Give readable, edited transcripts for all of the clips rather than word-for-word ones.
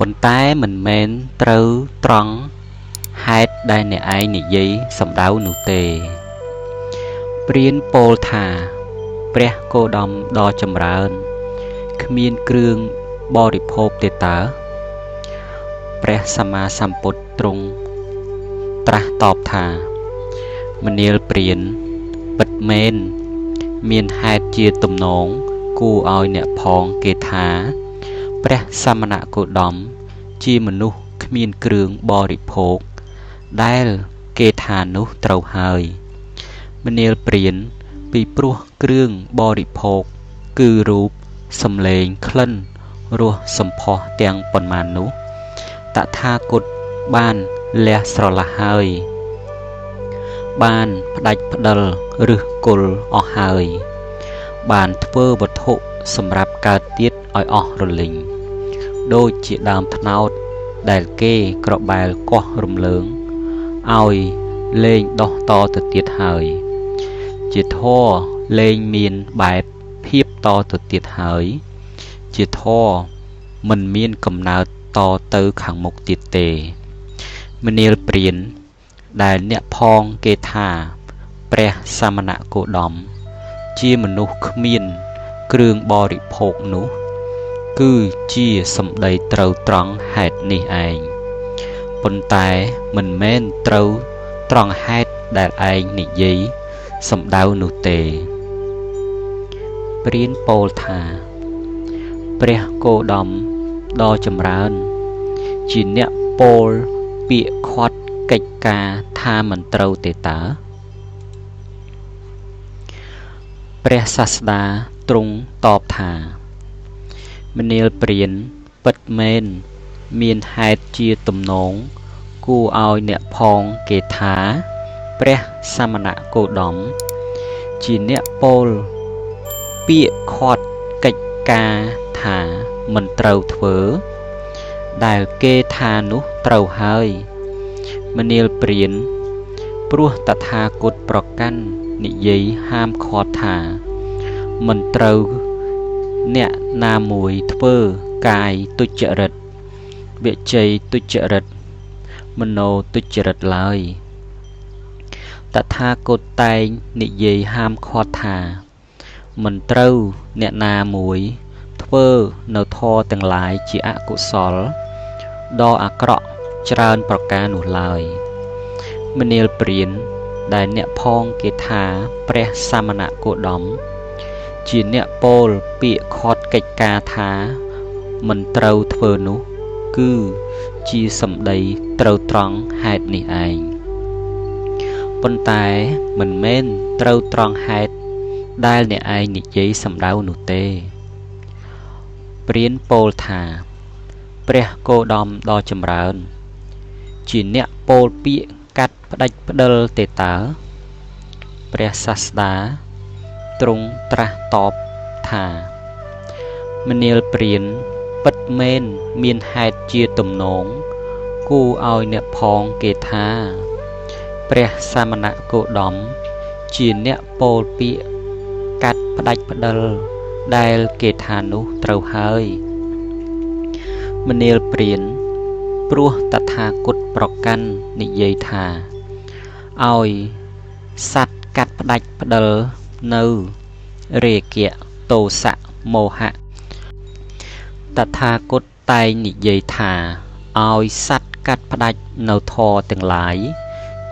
ប៉ុន្តែមិនមែនត្រូវត្រង់ហេតុដែលអ្នកឯងនិយាយសំដៅនោះទេព្រានពោលថាព្រះគោតមដ៏ចម្រើនគ្មានគ្រឿងបរិភោគទេតើព្រះសម្មាសម្ពុទ្ធទ្រង់ត្រាស់តបថាមនាលព្រានពិតមែនមានហេតុជាទំនងគួរឲ្យអ្នកផងគេថាព្រះសមណគោតមជាមនុស្សគ្មានគ្រឿងបរិភោគដែលគេថានោះត្រូវហើយមនាលព្រានពីព្រោះគ្រឿងបរិភោគគឺរូបសម្លេងក្លិនរសសម្ផស្សទាំងប៉ុន្មាននោះតថាគតបានលះស្រឡះហើយបានផ្ដាច់ផ្ដិលឫសគល់អស់ហើយបានធ្វើវត្ថុសម្រាប់កើតទៀតឲ្យអស់រលីងដូចជាដើមត្នោតដែលគេក្របែលកោះរំលើងឲ្យលែងដោះតទៅទៀតហើយជាធម៌លែងមានបែបភាពតទៅទៀតហើយជាធម៌មិនមានកំណើតតទៅខាងមុខទៀតទេមនាលព្រានដែលអ្នកផងគេថាព្រះសមណគោតមជាមនុស្សគ្មានគ្រឿងបរិភោគនោះគឺជាសម្ដីត្រូវត្រង់ហេតុនេះឯងប៉ុន្តែមិនមែនត្រូវត្រង់ហេតុដែលឯងនិយាយសំដៅនោះទេព្រានពោលថាព្រះគោតមដ៏ចម្រើនជាអ្នកពោលពាក្យខាត់កិច្ចការថាមិនត្រូវទេតើព្រះសាស្តាទ្រង់តបថាមនាលព្រានពិតមែនមានហេតុជាទំនងគួរឲ្យអ្នកផងគេថាព្រះសមណគោតមជាអ្នកពោលពាក្យខាត់កិច្ចការថាមិនត្រូវធ្វើដែលគេថានោះត្រូវហើយមនាលព្រានព្រោះតថាគតប្រកាន់និយាយហាមឃាត់ថាមិនត្រូវអ្នកណាមួយធ្វើកាយទុច្ចរិតវិជ័យទុច្ចរិតមโนទុច្ចរិតឡើយតថាគតតែងនិយាយហាមឃាត់ថាមិនត្រូវអ្នកណាមួយធ្វើនៅធម៌ទាំងឡាយជាអកុសលដ៏អាក្រក់ច្រើនប្រការនោះឡើយមនាលព្រានដែលអ្នកផងគេថាព្រះសមណគោតមជាអ្នកពោលពាក្យខាត់កិច្ចការថាមិនត្រូវធ្វើនោះគឺជាសម្ដីត្រូវត្រង់ហេតុនេះឯងប៉ុន្តែមិនមែនត្រូវត្រង់ហេតុដែលអ្នកឯងនិយាយសំដៅនោះទេព្រានពោលថាព្រះគោតមដ៏ចម្រើនជាអ្នកពោលពាក្យកាត់ផ្ដាច់ផ្ដិលទេតើព្រះសាស្តាទ្រង់ត្រាស់តបថាមនាលព្រានពិតមែនមានហេតុជាទំនងគួរឲ្យអ្នកផងគេថាព្រះសមណគោតមជាអ្នកពោលពាក្យកាត់ផ្ដាច់ផ្ដិលដែលគេថានោះត្រូវហើយមនាលព្រានព្រោះតថាគតប្រកាន់និយាយថាឲ្យសត្វកាត់ផ្ដាច់ផ្ដិលនៅរាគៈទោសៈមោហៈតថាគតតែងនិយាយថាឲ្យសត្វកាត់ផ្ដាច់នៅធម៌ទាំងឡាយ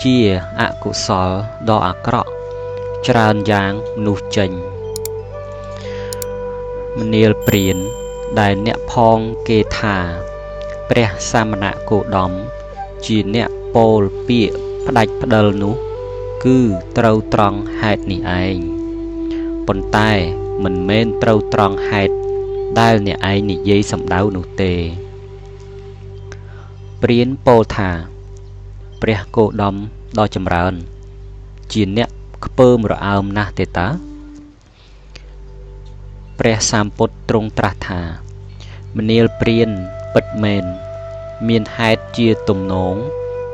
ជាអកុសលដ៏អាក្រក់ច្រើនយ៉ាងនោះចេញមនាលព្រានដែលអ្នកផងគេថាព្រះសមណគោតមជាអ្នកពោលពាក្យផ្ដាច់ផ្ដិលនោះគឺត្រូវត្រង់ហេតុនេះឯងប៉ុន្តែមិនមែនត្រូវត្រង់ហេតុដែលអ្នកឯងនិយាយសំដៅនោះទេព្រានពោលថាព្រះគោតមដ៏ចម្រើនជាអ្នកខ្ពើមរអើមណាស់ទេតើព្រះសម្ពុទ្ធទ្រង់ត្រាស់ថាមនាលព្រានពិតមែនមានហេតុជាទំនង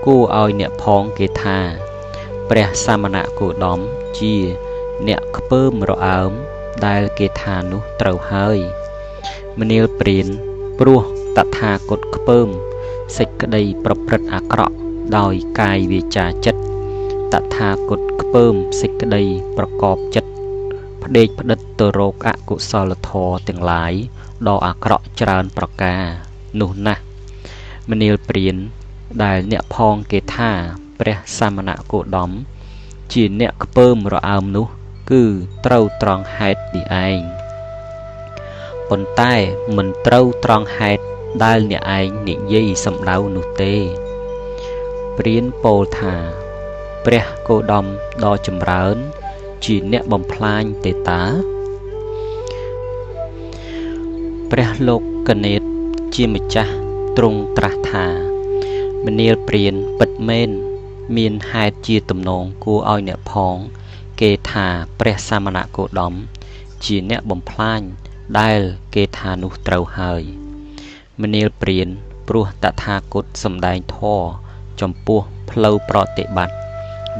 គួរឲ្យអ្នកផងគេថាព្រះសមណគោតមជាអ្នកខ្ពើមរអើមដែលគេថានោះត្រូវហើយមនាលព្រានព្រោះ តថាគតខ្ពើមសេចក្តីប្រព្រឹត្តអាក្រក់ដោយកាយវាចាចិត្តតថាគតខ្ពើមសេចក្តីប្រកបចិត្តផ្ដេកផ្ដិតទៅរកអកុសលធម៌ទាំងឡាយដ៏អាក្រក់ច្រើនប្រការនោះណាស់មនាលព្រានដែលអ្នកផងគេថាព្រះសមណគោតមជាអ្នកខ្ពើមរអើមនោះគឺត្រូវត្រង់ហេតុនេះឯងប៉ុន្តែមិនត្រូវត្រង់ហេតុដែលអ្នកឯងនិយាយសម្ដៅនោះទេព្រានពោលថាព្រះគោតមដ៏ចម្រើនជាអ្នកបំផ្លាញទេតាព្រះលោកកនេតជាម្ចាស់ទ្រង់ត្រាស់ថាមនាលព្រានពិតមែនមានហេតុជាទំនងគួរឲ្យអ្នកផងគេថាព្រះសមណគោតមជាអ្នកបំផ្លាញដែលគេថានោះត្រូវហើយមនាលព្រានព្រោះតថាគតសម្ដែងធម៌ចំពោះផ្លូវប្រតិបត្តិ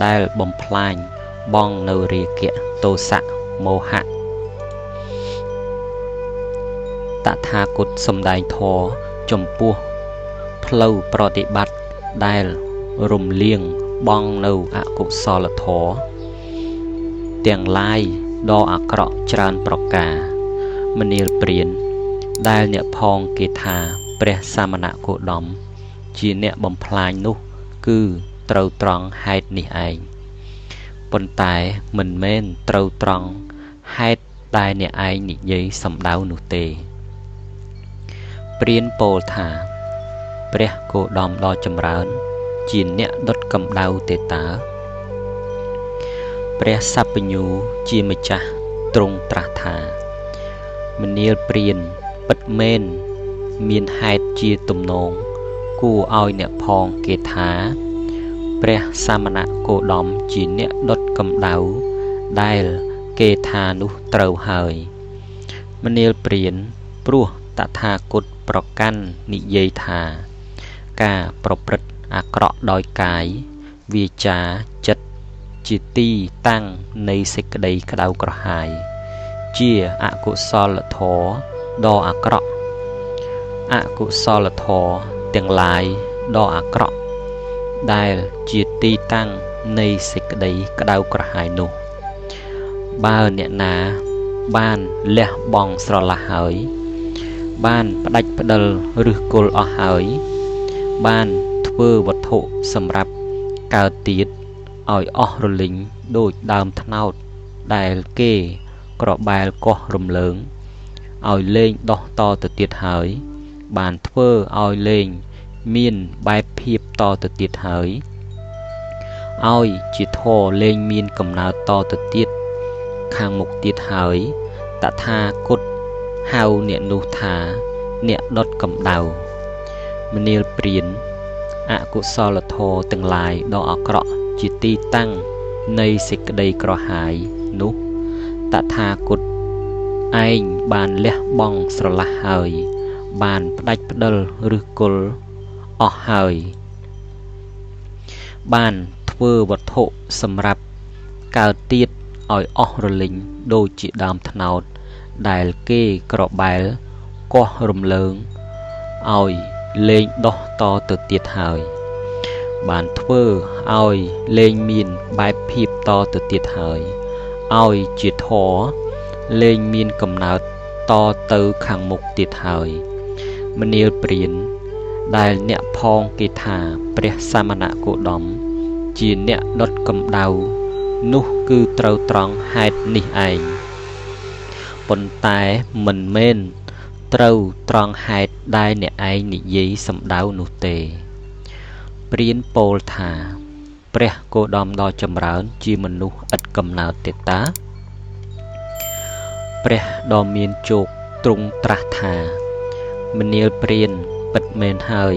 ដែលបំផ្លាញបងនៅរាគៈទោសៈមោហៈតថាគតសម្ដែងធម៌ចំពោះផ្លូវប្រតិបត្តិដែលរំលាងបងនៅអកុសលធម៌ទាំងឡាយដ៏អាក្រក់ច្រើនប្រការមនាលព្រានដែលអ្នកផងគេថាព្រះសមណគោតមជាអ្នកបំផ្លាញនោះគឺត្រូវត្រង់ហេតុនេះឯងប៉ុន្តែមិនមែនត្រូវត្រង់ហេតុដែលអ្នកឯងនិយាយសម្ដៅនោះទេព្រានពោលថាព្រះគោតមដ៏ចម្រើនជាអ្នកដុតកម្ដៅទេតាព្រះសัพពញូជាម្ចាស់ទ្រង់ត្រាស់ថាមនាលព្រានពិតមែនមានហេតុជាទំនងគួរឲ្យអ្នកផងគេថាព្រះសមណគោតមជាអ្នកដុតកម្ដៅដែលគេថានោះត្រូវហើយមនាលព្រានព្រោះតថាគតប្រកាន់និយាយថាការប្រព្រឹត្តអាក្រក់ដោយកាយវាចាចិត្តជាទីតាំងនៃសេចក្តីក្តៅក្រហាយជាអកុសលធម៌ដ៏អាក្រក់អកុសលធម៌ទាំងឡាយដ៏អាក្រក់ដែលជាទីតាំងនៃសេចក្តីក្តៅក្រហាយនោះបើអ្នកណាបានលះបង់ស្រឡះហើយបានផ្ដាច់ផ្ដិលឬគល់អស់ហើយបានធ្វើវត្ថុសម្រាប់កើតទៀតឲ្យអស់រលីងដូចដើមត្នោតដែលគេក្របែលកោះរំលើងឲ្យលែងដោះតទៅទៀតហើយបានធ្វើឲ្យលែងមានបែបភាពតទៅទៀតហើយឲ្យជាធរលែងមានកំណើតតទៅទៀតខាងមុខទៀតហើយតថាគតហៅអ្នកនោះថាអ្នកដុតកម្ដៅមនាលព្រានអកុសលធម៌ទាំងឡាយដ៏អាក្រក់ជាទីតាំងនៃសេចក្តីក្រហាយនោះតថាគតឯងបានលះបង់ស្រឡះហើយបានផ្ដាច់ផ្ដិលឬគល់អស់ហើយបានធ្វើវត្ថុសម្រាប់កើតទៀតឲ្យអស់រលីងដូចជាដើមត្នោតដែលគេក្របែលកោះរំលើងឲ្យលែងដោះតទៅទៀតហើយបានធ្វើឲ្យលែងមានបែបភាពតទៅទៀតហើយឲ្យជាធរលែងមានកំណើតតទៅខាងមុខទៀតហើយមនាលព្រានដែលអ្នកផងគេថាព្រះសមណគោតមជាអ្នកដុតកម្ដៅនោះគឺត្រូវត្រង់ហេតុនេះឯងប៉ុន្តែមិនមែនត្រូវត្រង់ហេតុដែលអ្នកឯងនិយាយសម្ដៅនោះទេព្រានពោលថាព្រះគោតមដ៏ចម្រើនជាមនុស្សឥតកំណើតទេតាព្រះដ៏មានជោគទ្រង់ត្រាស់ថាមនាលព្រានពិតមែនហើយ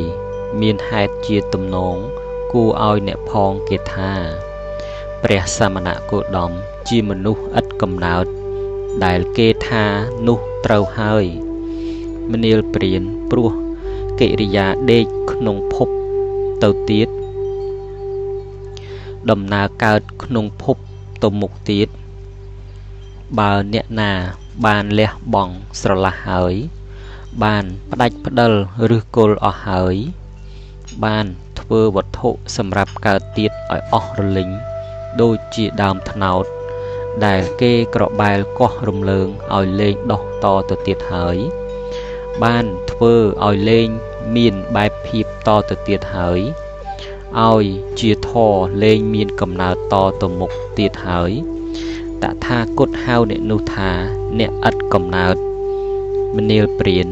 មានហេតុជាទំនងគួរឲ្យអ្នកផងគេថាព្រះសមណគោតមជាមនុស្សឥតកំណើតដែលគេថានោះត្រូវហើយមនាលព្រានព្រោះកិរិយាដេកក្នុងភពទៅទៀតដំណើរកើតក្នុងភពទៅមុខទៀតបើអ្នកណាបានលះបង់ស្រឡះហើយ បានផ្ដាច់ផ្ដិលឬគល់អស់ហើយបានធ្វើវត្ថុសម្រាប់កើតទៀតឲ្យអស់រលីងដូចជាដើមត្នោតដែលគេក្របែលកោះរំលើងឲ្យលែងដុះតទៅទៀតហើយបានធ្វើឲ្យលែងមានបែបភាពតទៅទៀតហើយឲ្យជាធរលែងមានកំណើតតទៅមុខទៀតហើយតថាគតហៅអ្នកនោះថាអ្នកឥតកំណើតមនាលព្រាន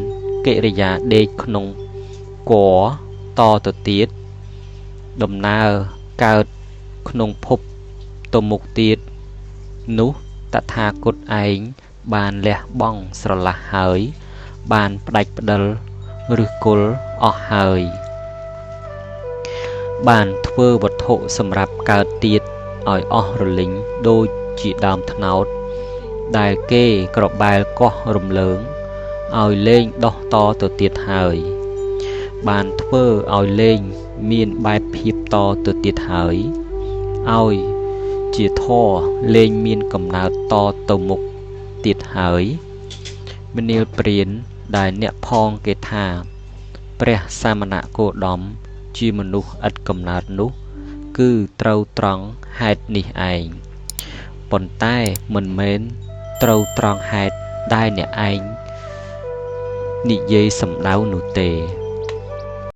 កិរិយាដេកក្នុងគរតទៅទៀតដំណើរកើតក្នុងភពទៅមុខទៀតនោះតថាគតឯងបានលះបង់ស្រឡះហើយបានផ្ដាច់ផ្ដិលឬគល់អស់ហើយបានធ្វើវត្ថុសម្រាប់កើតទៀតឲ្យអស់រលីងដូចជាដើមត្នោតដែលគេក្របែលកោះរំលើងឲ្យលែងដុះតទៅទៀតហើយបានធ្វើឲ្យលែងមានបែបភាពតទៅទៀតហើយឲ្យជាធរលែងមានកំណើតតទៅមុខទៀតហើយមនាលព្រានដែលអ្នកផងគេថាព្រះសាមណគោតមជាមនុស្សឥតកំណើតនោះគឺត្រូវត្រង់ហេតុនេះឯងប៉ុន្តែមិនមែនត្រូវត្រង់ហេតុដែលអ្នកឯងនិយាយសម្ដៅនោះទេ